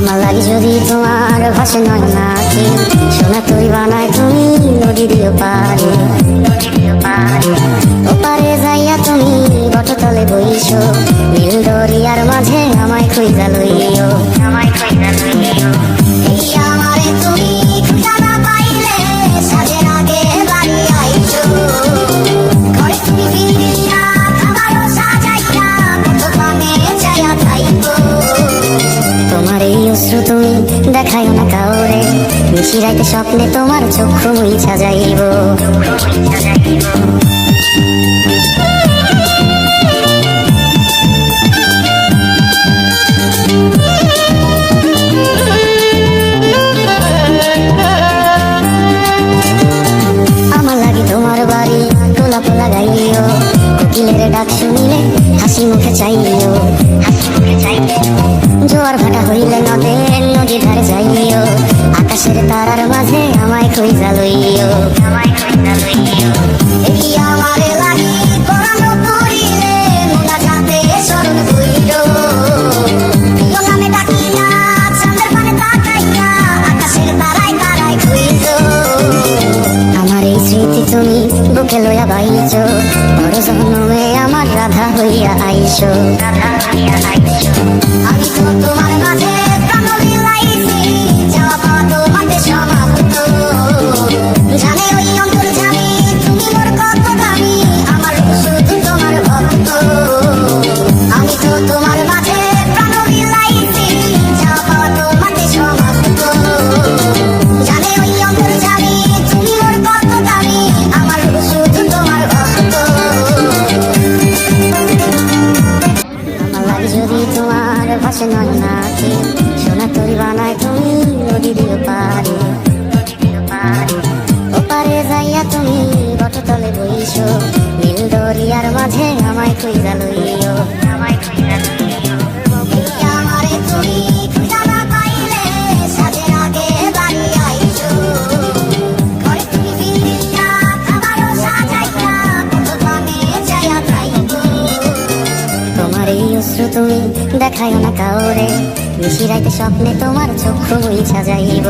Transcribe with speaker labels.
Speaker 1: আমার লাগে যদি তোমার ভাষে নয় নাকি সোনা তুই বানায় তুমি নদী দিও পারে ওপারে যাইয়া তুমি বটতলে বইছো নীল দরিয়ার মাঝে আমায় খুঁজা লইও আমারে তুমি খুঁজা না পাইলে সাজের আগে বাড়ি আইছো ঘরে তুমি ফিরিয়া খাবারও সাজাইয়া দোকানে যাইয়া খাইবো তোমার এই অশ্রু তুমি দেখাই না কাউরে নিশিরাইতে স্বপ্নে তোমার চক্ষু মুইছা যাইব আমার লাগি তোমার বাড়ি গোলাপ লাগাইও কোকিলের ডাক শুনিলে হাসি মুখে চাইও জোয়ার ভাটা হইলে নদীর ধারে যাইও আকাশের তারার মাঝে আমায় খুঁজা লইও আমারে লাগি পরানো করিলে মোলা যাতে স্মরণ কইল গোলামে ডাকিয়া চাঁদের পানে তাকাইয়া আকাশের তারায় তারায় খুঁজ আমার এই স্মৃতি তুমি বুকে লইয়া বাইছো বড় জন্মে আমার রাধা হইয়া আইছো আমি তো তোমার মাঝে প্রাণ বিলাইছি যাওয়া পাওয়া তোমাতে সমাপ্ত জানে ওই অন্তর জানি তুমি মোর কত দামি আমার শুধু তোমার ভক্ত আমি তো তোমার মাঝে প্রাণ বিলাইছি যাওয়া পাওয়া তোমাতে সমাপ্ত জানে ওই অন্তর জানি তুমি মোর কত দামি আমার শুধু তোমার ভক্ত আমার লাগে যদি তোমার ভাষে নয় নাকি সোনা তরি বানায় তুমি নদী দিও পারে ওপারে যাইয়া তুমি বটতলে বইছো নীল দরিয়ার মাঝে আমায় খুঁজা লইও আমারে তুমি খুঁজা না পাইলে সাজের আগে বাড়ি আইছো ঘরে তুমি ফিরিয়া খাবারও সাজাইয়া দোকানে যাইয়া খাইবো তোমার এই অশ্রু তুমি দেখাই না কাউরে নিশিরাইতে স্বপ্নে তোমার চক্ষু মুইছা যাইব